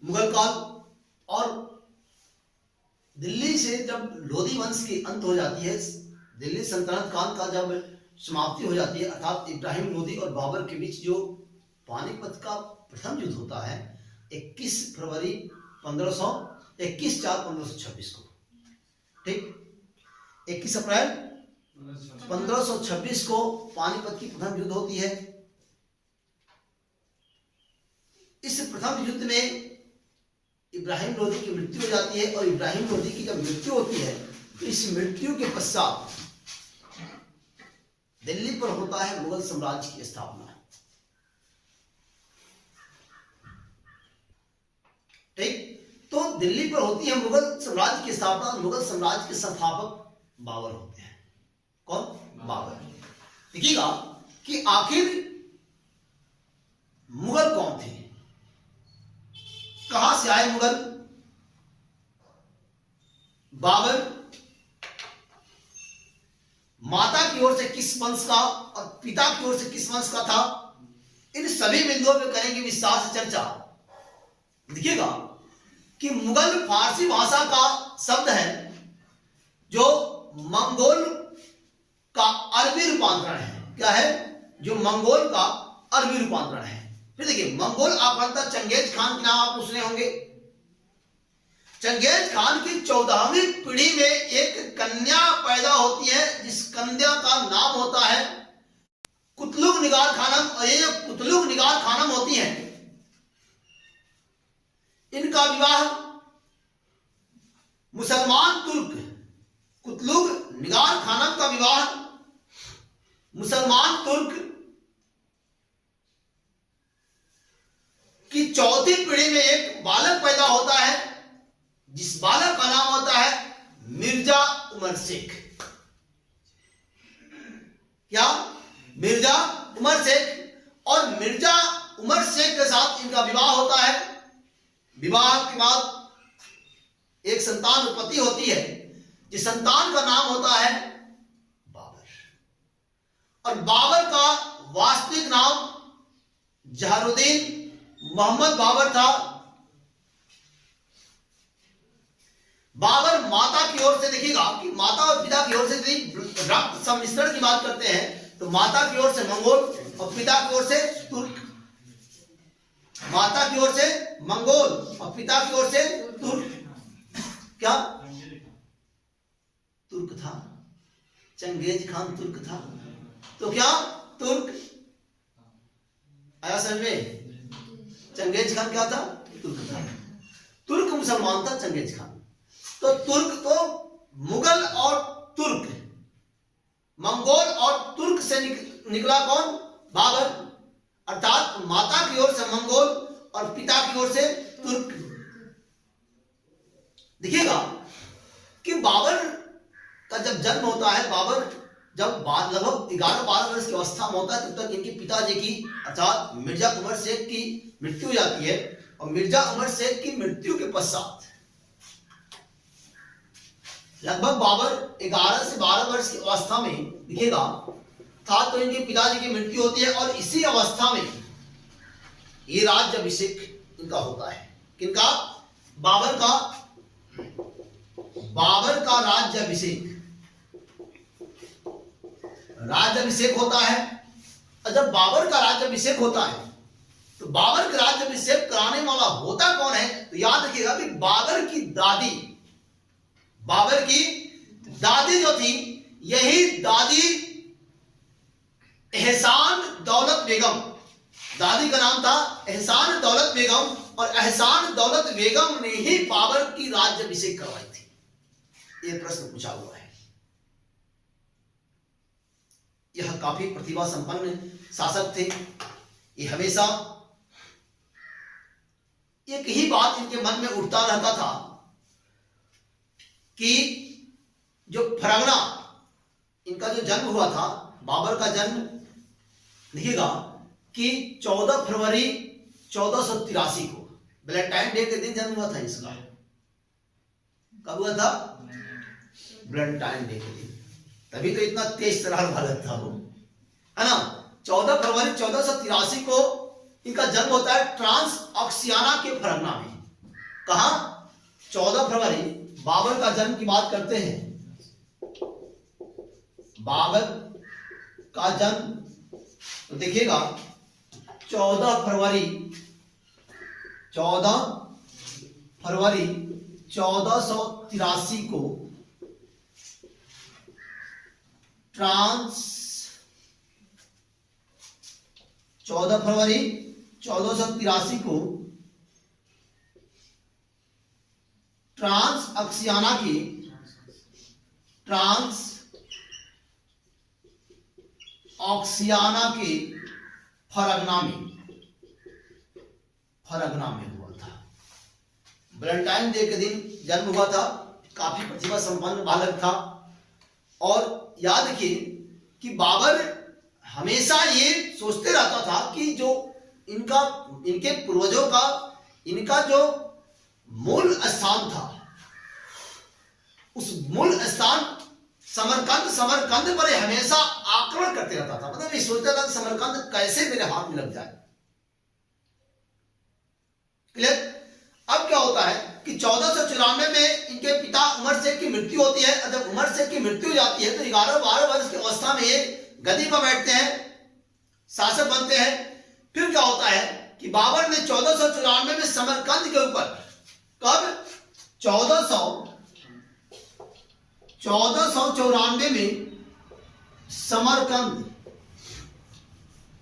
मुगल काल, और दिल्ली से जब लोधी वंश की अंत हो जाती है, दिल्ली सल्तनत काल का जब समाप्ति हो जाती है, अर्थात इब्राहिम लोधी और बाबर के बीच जो पानीपत का प्रथम युद्ध होता है 21 फरवरी 21/4/1526 को, ठीक, 21 अप्रैल 1526 को पानीपत की प्रथम युद्ध होती है। इस प्रथम युद्ध में इब्राहिम लोधी की मृत्यु हो जाती है, और इब्राहिम लोधी की जब मृत्यु होती है तो इस मृत्यु के पश्चात दिल्ली पर होता है मुगल साम्राज्य की स्थापना, ठीक। तो दिल्ली पर होती है मुगल साम्राज्य की स्थापना, मुगल साम्राज्य के संस्थापक बाबर होते हैं। कौन? बाबर। देखिएगा कि आखिर मुगल कौन थे, कहां से आए मुगल? बाबर माता की ओर से किस वंश का और पिता की ओर से किस वंश का था, इन सभी बिंदुओं पर करेंगे विस्तार से चर्चा। देखिएगा कि मुगल फारसी भाषा का शब्द है जो मंगोल का अरबी रूपांतरण है। क्या है? जो मंगोल का अरबी रूपांतरण है। फिर देखिए, मंगोल आक्रांता चंगेज खान के नाम आप सुने होंगे। चंगेज खान की 14वीं पीढ़ी में एक कन्या पैदा होती है जिस कन्या का नाम होता है कुतलुग निगार खानम, और ये जो कुतलुग निगार खानम होती हैं, इनका विवाह मुसलमान तुर्क, कुतलुग निगार खानम का विवाह मुसलमान तुर्क की 4थी पीढ़ी में एक बालक पैदा होता है जिस बालक का नाम होता है मिर्जा उमर शेख। क्या? मिर्जा उमर शेख। और मिर्जा उमर शेख के साथ इनका विवाह होता है। विवाह के बाद एक संतान उत्पत्ति होती है जिस संतान का नाम होता है बाबर। और बाबर का वास्तविक नाम जहरुद्दीन मोहम्मद बाबर था। बाबर माता की ओर से, देखिएगा कि माता और पिता की ओर से रक्त सम्मिश्रण की बात करते हैं तो माता की ओर से मंगोल और पिता की ओर से तुर्क। माता की ओर से मंगोल और पिता की ओर से तुर्क। क्या? तुर्क था। चंगेज खान तुर्क था। तो क्या? तुर्क। आया समझ में? चंगेज खान क्या था? तुर्क था। तुर्क मुसलमान था चंगेज खान। तो तुर्क, तो मुगल और तुर्क, मंगोल और तुर्क से निकला कौन? बाबर। अर्थात माता की ओर से मंगोल और पिता की ओर से तुर्क। देखिएगा कि बाबर का जब जन्म होता है, बाबर जब लगभग 11-12 वर्ष की अवस्था में होता है, तब तक इनके पिताजी की अर्थात मिर्जा उमर शेख की मृत्यु हो जाती है। और मिर्जा उमर शेख की मृत्यु के पश्चात लगभग बाबर 11 से 12 वर्ष की अवस्था में, देखिएगा, था तो इनके पिताजी की मृत्यु होती है। और इसी अवस्था में ये राज्याभिषेक इनका होता है। किनका? बाबर का। बाबर का राज्याभिषेक होता है। और जब बाबर का राज्याभिषेक होता है तो बाबर का राज्याभिषेक कराने वाला होता कौन है? तो याद रखिएगा कि बाबर की दादी जो थी, यही दादी एहसान दौलत बेगम। दादी का नाम था एहसान दौलत बेगम, और एहसान दौलत बेगम ने ही बाबर की राज्याभिषेक करवाई थी। यह प्रश्न पूछा हुआ है। यह काफी प्रतिभा संपन्न शासक थे। ये हमेशा एक ही बात इनके मन में उठता रहता था कि जो फरगना, इनका जो जन्म हुआ था, बाबर का जन्म, देखिएगा कि 14 फरवरी 1483 को वैलेंटाइन डे के दिन जन्म हुआ था इसका। कब हुआ था? वैलेंटाइन डे के दिन। तभी तो इतना तेज तरार बालक था वो, है ना। 14 फरवरी 1483 को इनका जन्म होता है ट्रांस ऑक्सियाना के फरगना में। कहा 14 फरवरी बाबर का जन्म की बात करते हैं। बाबर का जन्म तो देखिएगा 14 फरवरी 1483 को 14 फरवरी 1483 को ट्रांस ऑक्सियाना के फरगना में हुआ था। वैलेंटाइन डे के दिन जन्म हुआ था। काफी प्रतिभा संपन्न बालक था। और याद रखिए कि बाबर हमेशा ये सोचते रहता था कि जो इनके पूर्वजों का इनका जो मूल स्थान था, उस मूल स्थान समरकंद पर हमेशा आक्रमण करते रहता था। मतलब ये सोचता था कि समरकंद कैसे मेरे हाथ में लग जाए। क्लियर? अब क्या होता है कि 1494 में इनके पिता उमर शेख की मृत्यु होती है। और जब उमर शेख की मृत्यु हो जाती है तो 11-12 वर्ष की अवस्था में ये गद्दी पर बैठते हैं, शासक बनते हैं। फिर क्या होता है कि बाबर ने 1494 में समरकंद के ऊपर, कब 1494 में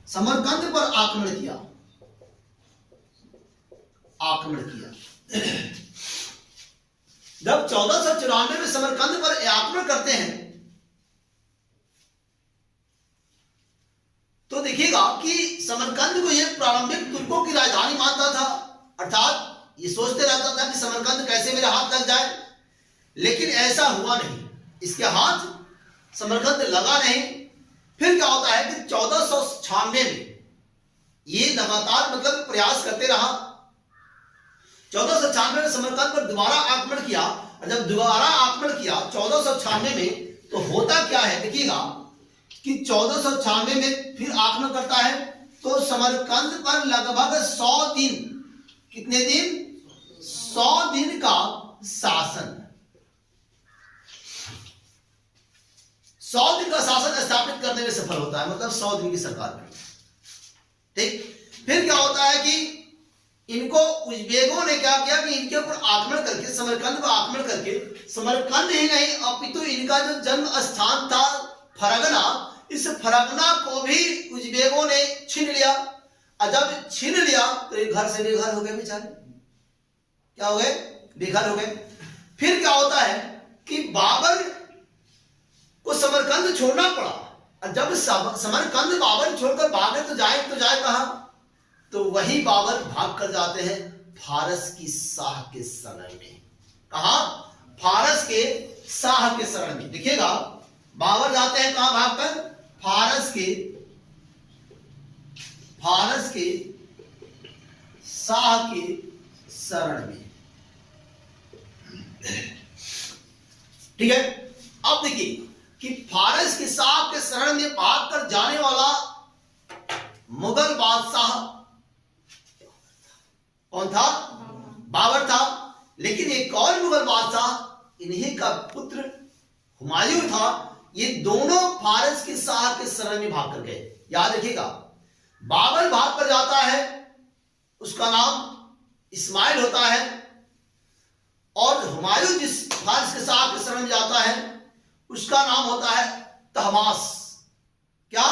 समरकंद पर आक्रमण किया। जब 1494 में समरकंद पर आक्रमण करते हैं तो देखिएगा कि समरकंद को यह प्रारंभिक तुर्कों की राजधानी मानता था। अर्थात ये सोचते रहता था कि समरकंद कैसे मेरे हाथ लग जाए, लेकिन ऐसा हुआ नहीं। इसके हाथ समरकंद लगा नहीं। फिर क्या होता है कि 1496 में ये लगातार मतलब प्रयास करते रहा। 1496 में समरकंद पर दोबारा आक्रमण किया। और जब दोबारा आक्रमण किया 1496 में, तो होता क्या है देखिएगा कि 1496 में फिर आक्रमण करता है तो समरकंद पर लगभग 100 दिन, कितने दिन? 100 दिन का शासन, 100 दिन का शासन स्थापित करने में सफल होता है। मतलब 100 दिन की सरकार में। ठीक। फिर क्या होता है कि इनको उज़्बेकों ने क्या किया कि इनके ऊपर आक्रमण करके, समरकंद पर आक्रमण करके, समरकंद ही नहीं अपितु इनका जो जन्म स्थान था फरगना, इस फरगना को भी उज़्बेकों ने छीन लिया। और जब छीन लिया तो ये घर से बेघर हो गए बेचारे। क्या हो गए? बेघर हो गए। फिर क्या होता है कि बाबर को समरकंद छोड़ना पड़ा। और जब समरकंद बाबर छोड़कर भागे तो जाए कहां? तो वही बाबर भाग कर जाते हैं फारस की शाह के शरण में। कहा? फारस के शाह के शरण में। देखिएगा बाबर जाते हैं कहां भागकर? फारस के शाह के शरण में। ठीक है। अब देखिए कि फारस के शाह के शरण में भागकर जाने वाला मुगल बादशाह कौन था? बाबर था। लेकिन एक और मुगल बादशाह इन्हीं का पुत्र हुमायूं था। ये दोनों फारस के शाह के शरण में भाग कर गए। याद रखिएगा बाबर भाग कर जाता है, उसका नाम इस्माइल होता है। और हुमायूं जिस फारस के शाह के शरण में जाता है उसका नाम होता है तहमास। क्या?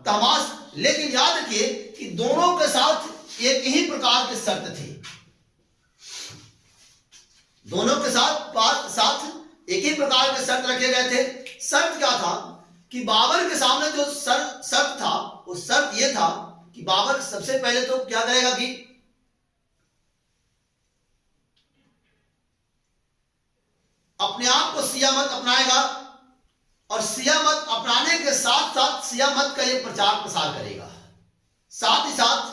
तहमास। लेकिन याद रखिए कि दोनों के साथ एक ही प्रकार के शर्त थे। दोनों के साथ एक ही प्रकार के शर्त रखे गए थे। शर्त क्या था कि बाबर के सामने जो शर्त था, वो शर्त यह था कि बाबर सबसे पहले तो क्या करेगा कि अपने आप को शिया मत अपनाएगा। और शिया मत अपनाने के साथ साथ शिया मत का ये प्रचार प्रसार करेगा। साथ ही साथ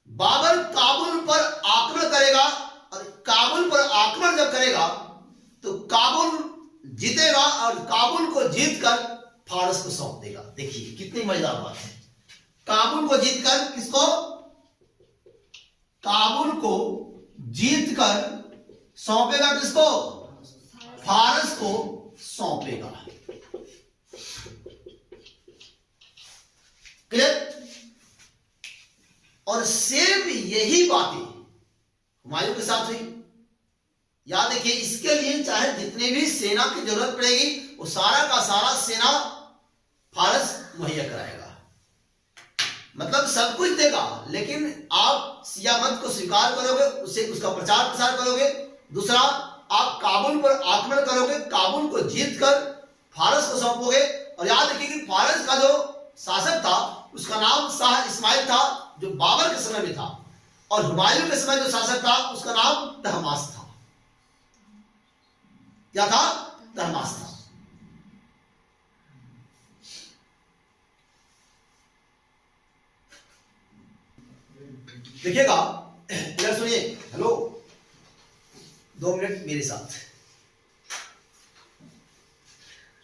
बाबर काबुल पर आक्रमण करेगा। और काबुल पर आक्रमण जब करेगा तो काबुल जीतेगा और काबुल को जीतकर फारस को सौंप देगा। देखिए कितनी मजेदार बात है। काबुल को जीतकर किसको? काबुल को जीतकर सौंपेगा किसको? फारस को सौंपेगा। क्लियर? और सेम यही बातें हुमायूं के साथ हुई। याद देखिए, इसके लिए चाहे जितनी भी सेना की जरूरत पड़ेगी वो सारा का सारा सेना फारस मुहैया कराएगा, मतलब सब कुछ देगा, लेकिन आप सिया मत को स्वीकार करोगे, उसे उसका प्रचार प्रसार करोगे। दूसरा, आप काबुल पर आक्रमण करोगे, काबुल को जीतकर फारस को सौंपोगे। और याद रखिए कि फारस का जो शासक था उसका नाम शाह इस्माइल था, जो बाबर के समय में था, और हुमायूं के समय जो शासक था उसका नाम तहमास था। क्या था? तहमास था। देखिएगा, इधर सुनिए। हेलो, 2 मिनट मेरे साथ।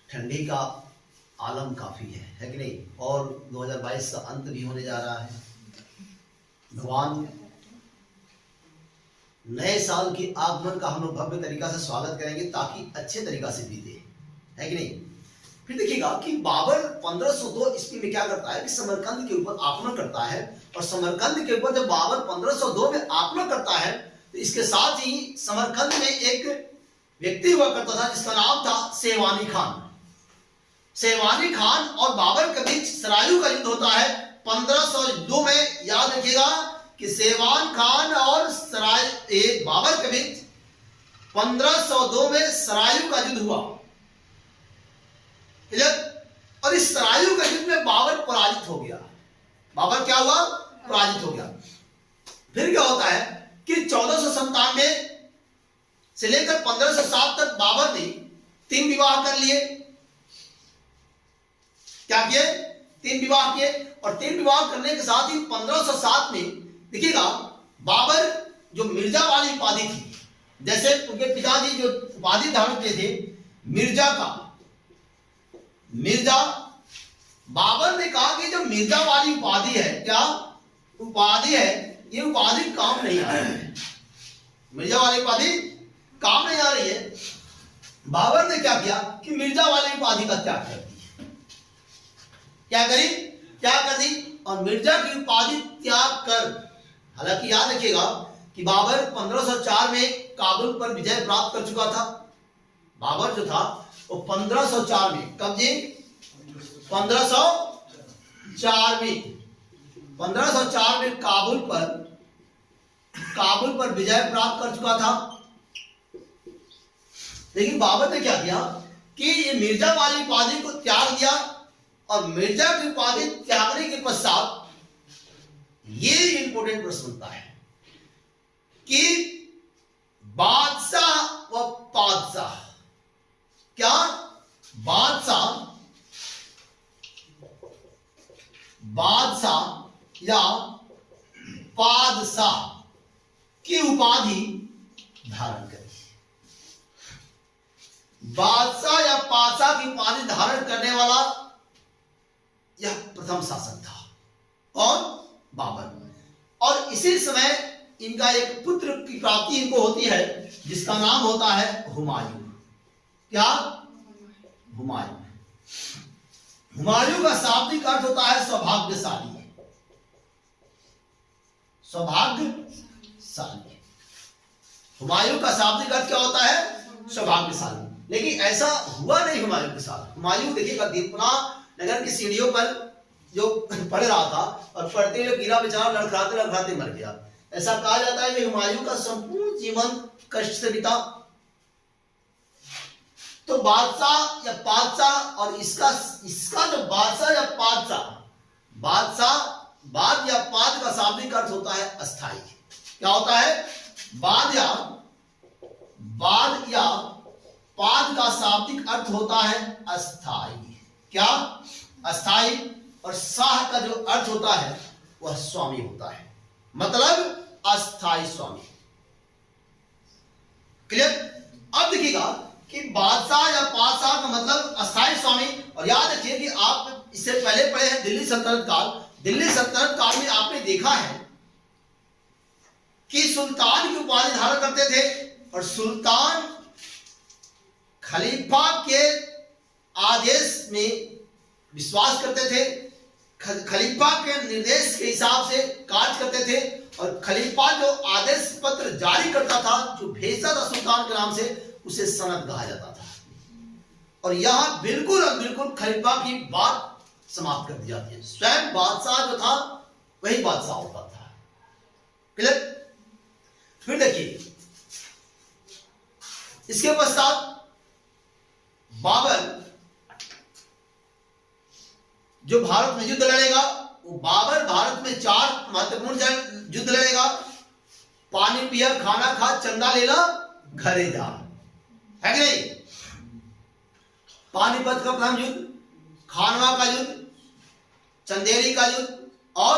ठंडी का आलम काफी है कि नहीं? और 2022 का अंत भी होने जा रहा है। भगवान नए साल के आगमन का हम लोग भव्य तरीका से स्वागत करेंगे ताकि अच्छे तरीका से बीते, है कि नहीं? फिर देखिएगा कि बाबर 1502 ईस्वी में क्या करता है कि समरकंद के ऊपर आक्रमण करता है। और समरकंद के ऊपर जब बाबर 1502 में आक्रमण करता है तो इसके साथ ही समरकंद में एक व्यक्ति हुआ करता था जिसका नाम था सेवानी खान। सेवानी खान और बाबर के बीच सरायू का युद्ध होता है 1502 में। याद रखिएगा कि सेवान खान और बाबर के बीच 1502 में सरायू का युद्ध हुआ। और इस सरायू के युद्ध में बाबर पराजित हो गया। बाबर क्या हुआ? पराजित हो गया। फिर क्या होता है कि 1497 से लेकर 1507 तक बाबर ने 3 विवाह कर लिए। क्या किए? 3 विवाह किए। और 3 विवाह करने के साथ ही 1507 में देखिएगा बाबर जो मिर्जा वाली उपाधि थी, जैसे उनके पिताजी जो उपाधि धारण किए थे मिर्जा का, मिर्जा, बाबर ने कहा कि जो मिर्जा वाली उपाधि है, क्या उपाधि है, ये उपाधि काम नहीं आ रही है, मिर्जा वाली उपाधि काम नहीं आ रही है। बाबर ने क्या किया कि मिर्जा वाली उपाधि का त्याग कर दिया। क्या करी? क्या कर दी? और मिर्जा की उपाधि त्याग कर, हालांकि याद रखिएगा कि बाबर 1504 में काबुल पर विजय प्राप्त कर चुका था। बाबर जो था वो 1504 में, कब जी? 1504 में, 1504 में काबुल पर विजय प्राप्त कर चुका था। लेकिन बाबर ने क्या किया कि ये मिर्जा वाली उपाधि को त्याग दिया। और मिर्जा की उपाधि त्यागने के पश्चात ये इंपॉर्टेंट प्रश्न बनता है कि बादशाह व पादशाह, क्या बादशाह या पादशाह की उपाधि धारण करी। बादशाह या पादशाह की उपाधि धारण करने वाला यह प्रथम शासक था। कौन? बाबर। और इसी समय इनका एक पुत्र की प्राप्ति इनको होती है जिसका नाम होता है हुमायूं। क्या? हुमायूं। हुमायूं का शाब्दिक अर्थ होता है सौभाग्यशाली। सौभाग्यशाली। हुमायूं का शाब्दिक अर्थ क्या होता है? सौभाग्यशाली। लेकिन ऐसा हुआ नहीं हुमायूं के साथ। हुमायूं देखिएगा दीपना नगर की सीढ़ियों पर जो पढ़ रहा था और पढ़ते हुए गिरा, बेचारा लड़खड़ाते लड़खड़ाते मर गया। ऐसा कहा जाता है कि हुमायूं का संपूर्ण जीवन कष्ट से बीता। तो बादशाह या पादशाह, और इसका जो बादशाह या पादशाह, बाद या पाद का शाब्दिक अर्थ होता है अस्थाई। क्या होता है? बाद या पाद का शाब्दिक अर्थ होता है अस्थाई। क्या? अस्थाई। और शाह का जो अर्थ होता है वह स्वामी होता है, मतलब अस्थाई स्वामी। क्लियर? अब देखिएगा कि बादशाह या पादशाह का मतलब अस्थाई स्वामी। और याद रखिए कि आप इससे पहले पढ़े हैं दिल्ली सल्तनत काल। दिल्ली सल्तनत काल में आपने देखा है कि सुल्तान की उपाधि धारण करते थे और सुल्तान खलीफा के आदेश में विश्वास करते थे, खलीफा के निर्देश के हिसाब से कार्य करते थे और खलीफा जो आदेश पत्र जारी करता था, जो भेजता था सुल्तान के नाम से, उसे सनद कहा जाता था। और यहां बिल्कुल और बिल्कुल खलीफा की बात समाप्त कर दी जाती है। स्वयं बादशाह जो था वही बादशाह होता था। क्लियर? फिर देखिए इसके पश्चात बाबर जो भारत में युद्ध लड़ेगा, वो बाबर भारत में 4 महत्वपूर्ण युद्ध लड़ेगा। पानी पिया, खाना खा, चंदा ले ला, घरे जा, है कि नहीं? पानीपत का प्रथम युद्ध, खानवा का युद्ध, चंदेरी का युद्ध और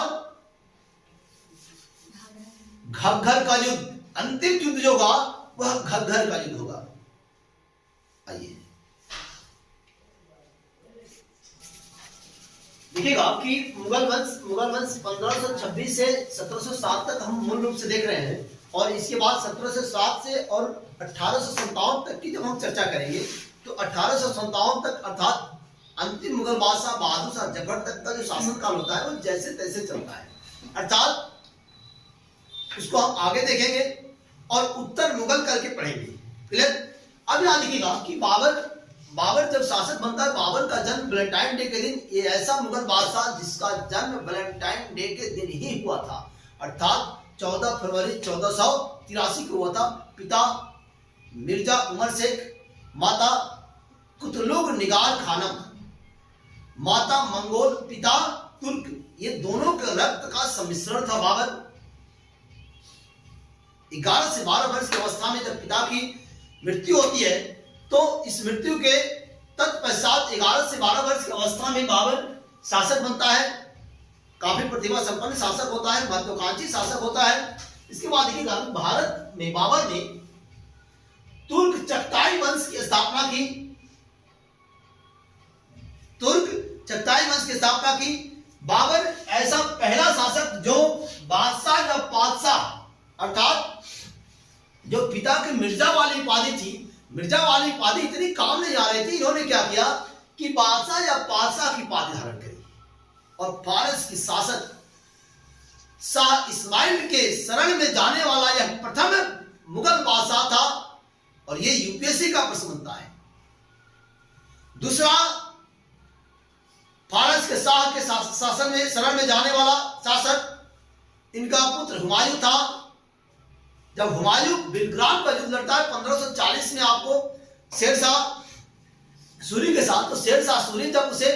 घग्घर का युद्ध। अंतिम युद्ध जो होगा वह घग्घर का युद्ध होगा। आइए देखिएगा कि मुगल वंश 1526 से 1707 तक हम मूल रूप से देख रहे हैं, और इसके बाद 1707 से और 1857 तक की जब हम चर्चा करेंगे तो 1857 तक अर्थात अंतिम मुगल बादशाह बहादुर शाह जफर तक का जो शासन काल होता है वो जैसे तैसे चलता है, अर्थात उसको हम आगे देखेंगे और उत्तर मुगल करके पढ़ेंगे। क्लियर? अब यहां देखिएगा कि बाबर जब शासक बनता है, बाबर का जन्म वैलेंटाइन डे के दिन, ये ऐसा मुगल बादशाह जिसका जन्म वैलेंटाइन डे के दिन ही हुआ था, अर्थात 14 फरवरी 1483 को हुआ था। पिता मिर्जा उमर शेख, माता कुतलुग निगार खानम, माता मंगोल, पिता तुर्क, ये दोनों के रक्त का सम्मिश्रण था बाबर। 11 से 12 वर्ष की अवस्था में जब पिता की मृत्यु होती है तो इस मृत्यु के तत्पश्चात 11 से 12 वर्ष की अवस्था में बाबर शासक बनता है। काफी प्रतिभा संपन्न शासक होता है, महत्वाकांक्षी शासक होता है। इसके बाद देखिएगा भारत में बाबर ने तुर्क चगताई वंश की स्थापना की। तुर्क चगताई वंश की स्थापना की। बाबर ऐसा पहला शासक जो बादशाह या पादशाह अर्थात जो पिता की मिर्जा वाली उपाधि थी, मिर्जा वाली उपाधि इतनी काम नहीं आ रही थी, इन्होंने क्या किया कि बादशाह या पादशाह की उपाधि धारण करी और फारस की शासक शाह इस्माइल के शरण में जाने वाला यह प्रथम मुगल बादशाह था। और यह यूपीएससी का प्रश्न बनता है। दूसरा, फारस के शाह के शासन में शरण में जाने वाला शासक, इनका पुत्र हुमायूं था। जब हुमायूं बिलग्राम का युद्ध लड़ता है 1540 में आपको शेरशाह सूरी के साथ, तो शेरशाह सूरी जब उसे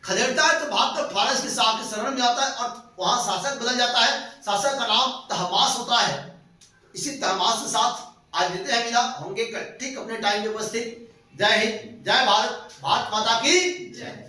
खदेड़ता है तो भागकर फारस के शाह के शरण में आता है और वहां शासक बदल जाता है। शासक का नाम तहमास होता है। इसी तहमास के साथ आज देते हैं मिला होंगे ठीक अपने टाइम पे उपस्थित। जय हिंद, जय भारत, भारत माता की जय।